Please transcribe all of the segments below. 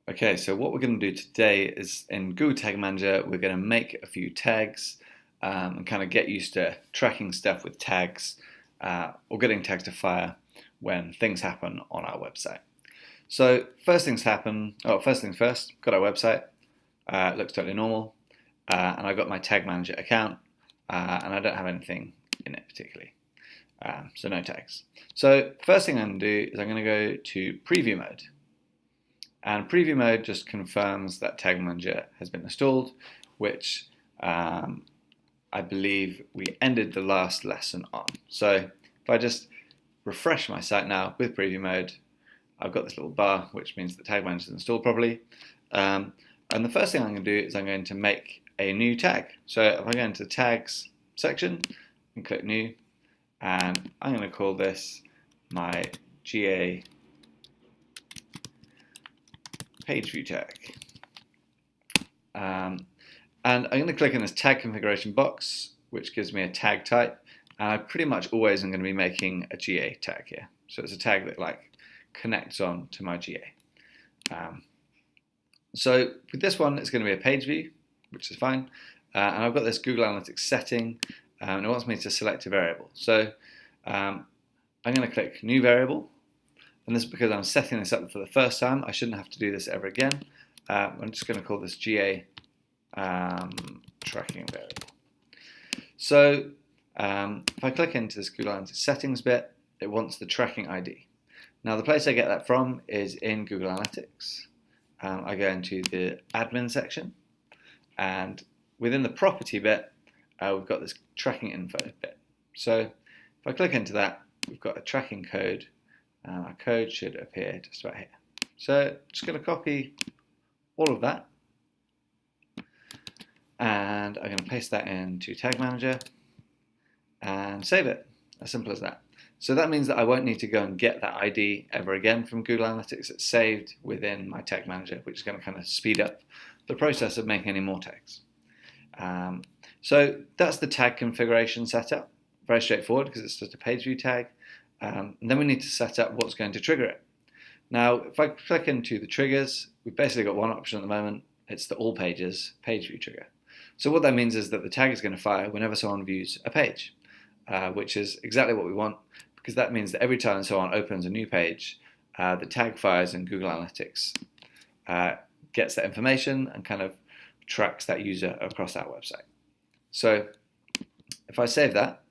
Okay, so what we're going to do today is in Google Tag Manager, we're going to make a few tags and kind of get used to tracking stuff with tags or getting tags to fire when things happen on our website. So first things first, got our website, it looks totally normal, and I got my Tag Manager account, and I don't have anything in it particularly, so no tags. So first thing I'm going to do is I'm going to go to preview mode. And preview mode just confirms that Tag Manager has been installed, which I believe we ended the last lesson on. So if I just refresh my site now with preview mode, I've got this little bar, which means the Tag Manager is installed properly. And the first thing I'm going to do is I'm going to make a new tag. So if I go into the tags section and click new, and I'm going to call this my GA page view tag. And I'm going to click in this tag configuration box, which gives me a tag type. And I pretty much always am going to be making a GA tag here. So it's a tag that connects on to my GA. So with this one, it's going to be a page view, which is fine. And I've got this Google Analytics setting, and it wants me to select a variable. So I'm going to click new variable. And this is because I'm setting this up for the first time. I shouldn't have to do this ever again. I'm just going to call this GA tracking variable. So if I click into this Google Analytics settings bit, it wants the tracking ID. Now the place I get that from is in Google Analytics. I go into the admin section, and within the property bit, we've got this tracking info bit. So if I click into that, we've got a tracking code. Our code should appear just right here. So I'm just going to copy all of that, and I'm going to paste that into Tag Manager and save it. As simple as that. So that means that I won't need to go and get that ID ever again from Google Analytics. It's saved within my Tag Manager, which is going to kind of speed up the process of making any more tags. So that's the tag configuration setup. Very straightforward because it's just a page view tag. And then we need to set up what's going to trigger it. Now, if I click into the triggers, we've basically got one option at the moment. It's the all pages page view trigger. So what that means is that the tag is going to fire whenever someone views a page, which is exactly what we want, because that means that every time someone opens a new page, the tag fires and Google Analytics gets that information and kind of tracks that user across our website. So if I save that,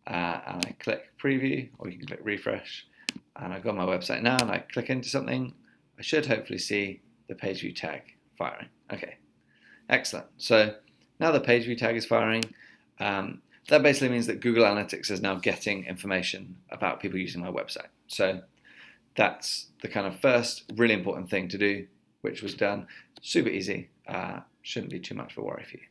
and I click preview, or you can click refresh, and I've got my website now, and I click into something, I should hopefully see the page view tag firing. Okay, excellent. So now the page view tag is firing. That basically means that Google Analytics is now getting information about people using my website. So that's the kind of first really important thing to do, which was done super easy. Shouldn't be too much of a worry for you.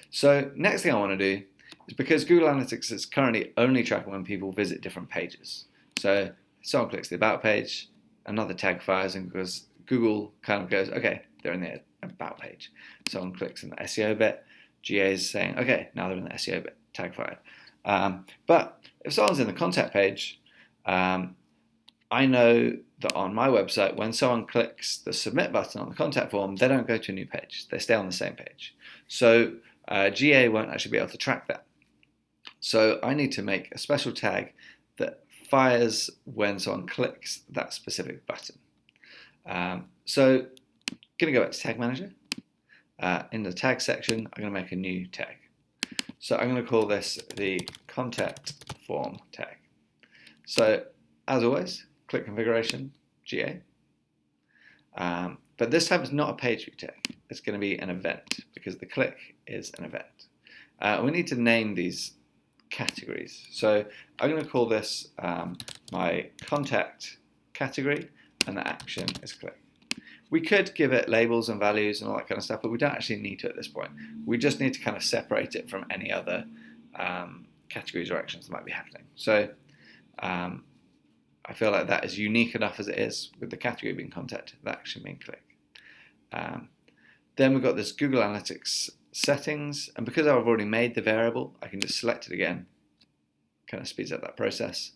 So next thing I want to do is, because Google Analytics is currently only tracking when people visit different pages. So if someone clicks the About page, another tag fires, and because Google kind of goes, okay, they're in the About page. Someone clicks in the SEO bit, GA is saying, okay, now they're in the SEO bit, tag fired. But if someone's in the Contact page, I know that on my website, when someone clicks the Submit button on the contact form, they don't go to a new page. They stay on the same page. So GA won't actually be able to track that. So I need to make a special tag that fires when someone clicks that specific button. So I'm going to go back to Tag Manager. In the tag section, I'm going to make a new tag. So I'm going to call this the contact form tag. So as always, click configuration, GA. But this time it's not a page view tag. It's going to be an event, because the click is an event. We need to name these categories. So I'm going to call this my contact category, and the action is click. We could give it labels and values and all that kind of stuff, but we don't actually need to at this point. We just need to kind of separate it from any other categories or actions that might be happening. So I feel like that is unique enough as it is, with the category being contact, the action being click. Then we've got this Google Analytics settings, and because I've already made the variable, I can just select it again. Kind of speeds up that process.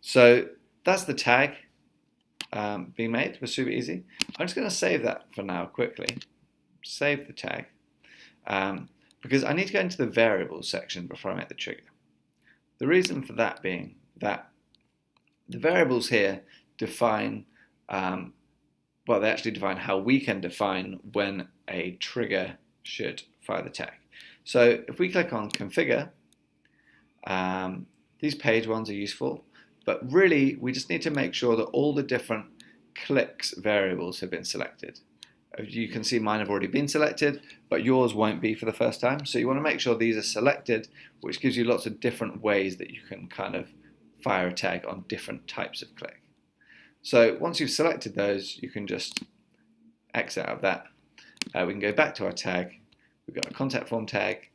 So that's the tag. being made. It was super easy. I'm just going to save that for now quickly. Save the tag. Because I need to go into the variables section before I make the trigger. The reason for that being that the variables here define, well, they actually define how we can define when a trigger should fire the tag. So if we click on configure, these page ones are useful, but really we just need to make sure that all the different clicks variables have been selected. You can see mine have already been selected, but yours won't be for the first time. So you want to make sure these are selected, which gives you lots of different ways that you can kind of fire a tag on different types of click. So once you've selected those, you can just exit out of that. We can go back to our tag. We've got a contact form tag,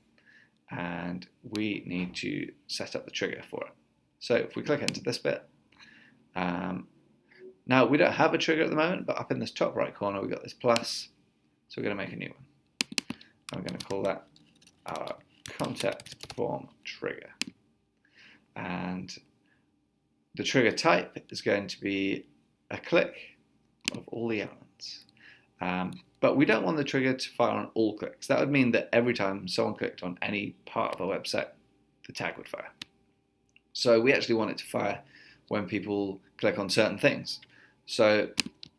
and we need to set up the trigger for it. So if we click into this bit, now we don't have a trigger at the moment, but up in this top right corner we've got this plus, so we're going to make a new one. I'm going to call that our contact form trigger, and the trigger type is going to be a click of all the elements. But we don't want the trigger to fire on all clicks. That would mean that every time someone clicked on any part of our website, the tag would fire. So we actually want it to fire when people click on certain things. So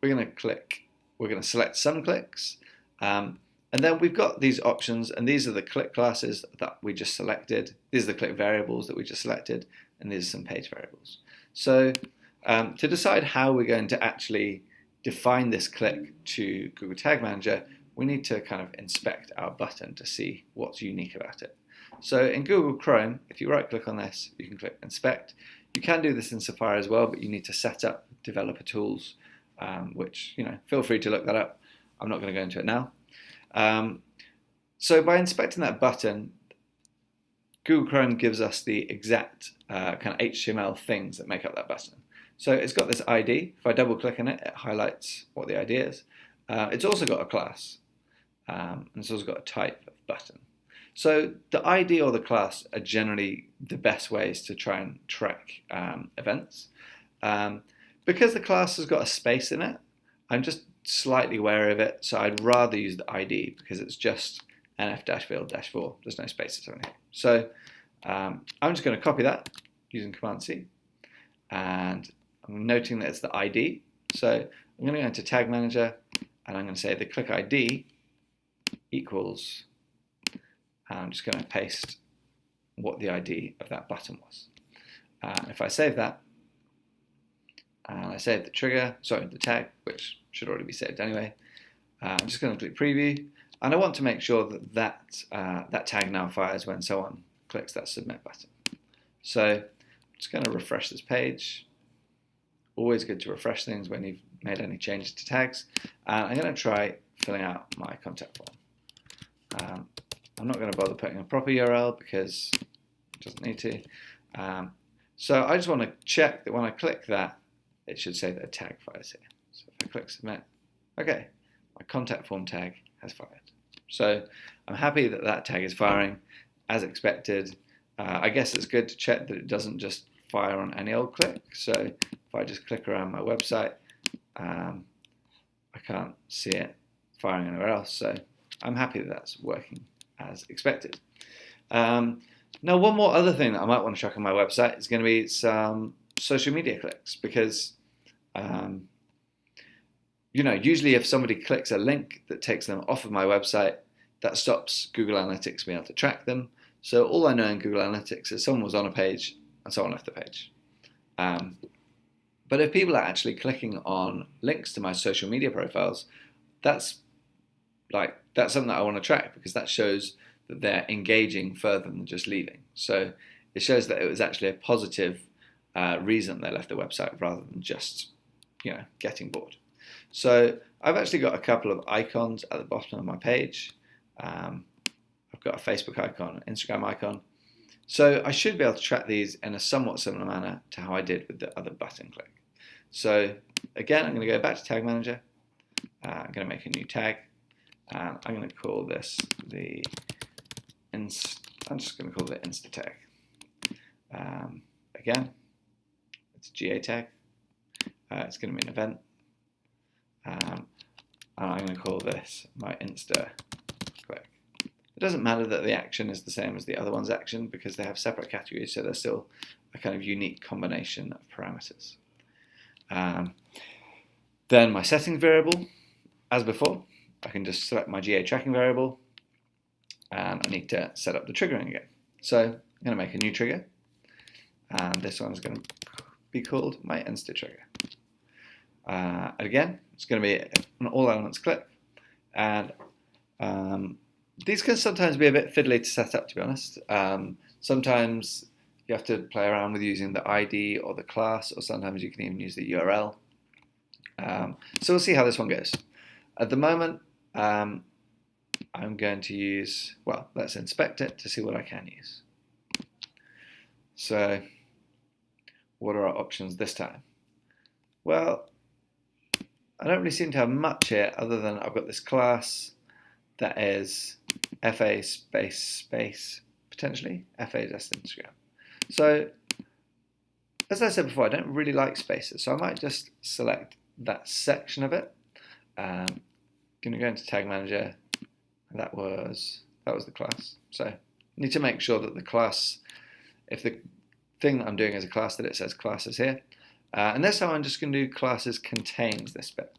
we're going to select some clicks, and then we've got these options, and these are the click classes that we just selected. These are the click variables that we just selected, and these are some page variables. So to decide how we're going to actually define this click to Google Tag Manager, we need to kind of inspect our button to see what's unique about it. So in Google Chrome, if you right click on this, you can click inspect. You can do this in Safari as well, but you need to set up developer tools, which, feel free to look that up. I'm not going to go into it now. So by inspecting that button, Google Chrome gives us the exact kind of HTML things that make up that button. So it's got this ID. If I double click on it, it highlights what the ID is. It's also got a class, and it's also got a type of button. So the ID or the class are generally the best ways to try and track events. Because the class has got a space in it, I'm just slightly wary of it, so I'd rather use the ID because it's just nf-field-4. There's no spaces on here. So I'm just going to copy that using Command C, and I'm noting that it's the ID. So I'm going to go into Tag Manager, and I'm going to say the click ID equals, and I'm just going to paste what the ID of that button was. If I save that, and I save the the tag, which should already be saved anyway, I'm just going to click Preview, and I want to make sure that that tag now fires when someone clicks that Submit button. So I'm just going to refresh this page. Always good to refresh things when you've made any changes to tags. I'm going to try filling out my contact form. I'm not going to bother putting a proper URL because it doesn't need to. So I just want to check that when I click that, it should say that a tag fires here. So if I click Submit, okay, my contact form tag has fired. So I'm happy that that tag is firing as expected. I guess it's good to check that it doesn't just fire on any old click. So if I just click around my website, I can't see it firing anywhere else. So I'm happy that that's working as expected. Now, one more other thing that I might want to check on my website is going to be some social media clicks, because usually if somebody clicks a link that takes them off of my website, that stops Google Analytics being able to track them. So all I know in Google Analytics is someone was on a page and someone left the page. But if people are actually clicking on links to my social media profiles, that's something that I want to track, because that shows that they're engaging further than just leaving. So it shows that it was actually a positive reason they left the website rather than just getting bored. So I've actually got a couple of icons at the bottom of my page. I've got a Facebook icon, an Instagram icon. So I should be able to track these in a somewhat similar manner to how I did with the other button click. So again, I'm going to go back to Tag Manager. I'm going to make a new tag. I'm going to call this I'm just going to call it Insta tag. Again, it's a GA tag. It's going to be an event. and I'm going to call this my Insta click. It doesn't matter that the action is the same as the other one's action because they have separate categories, so they're still a kind of unique combination of parameters. Then my settings variable, as before, I can just select my GA tracking variable, and I need to set up the triggering again. So I'm going to make a new trigger, and this one's going to be called my Insta trigger. And again, it's going to be an all elements clip, and these can sometimes be a bit fiddly to set up, to be honest. Sometimes you have to play around with using the ID or the class, or sometimes you can even use the URL. So we'll see how this one goes. At the moment, I'm going to use, well, let's inspect it to see what I can use. So what are our options this time? Well, I don't really seem to have much here other than I've got this class that is FA space, potentially, FA-Instagram. So, as I said before, I don't really like spaces, so I might just select that section of it. I'm going to go into Tag Manager, and that was the class. So, I need to make sure that the class, if the thing that I'm doing is a class, that it says classes here. And this time I'm just going to do classes contains this bit,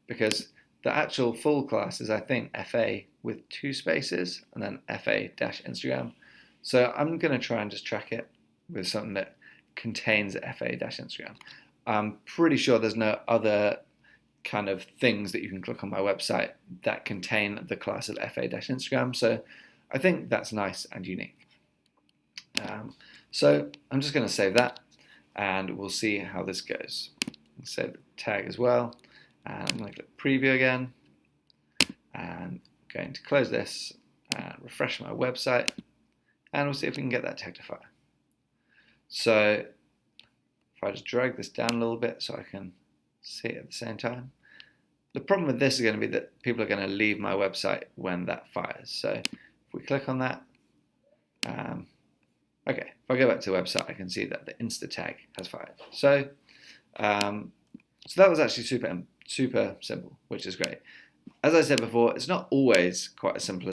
because the actual full class is, I think, FA with 2 spaces and then FA-Instagram. So I'm going to try and just track it with something that contains FA-Instagram. I'm pretty sure there's no other kind of things that you can click on my website that contain the class of FA-Instagram. So I think that's nice and unique. So I'm just going to save that, and we'll see how this goes. I'll save the tag as well, and I'm going to click preview again, and I'm going to close this and refresh my website, and we'll see if we can get that tag to fire. So if I just drag this down a little bit so I can see it at the same time. The problem with this is going to be that people are going to leave my website when that fires. So if we click on that, okay, if I go back to the website, I can see that the Insta tag has fired. So, so that was actually super simple, which is great. As I said before, it's not always quite as simple as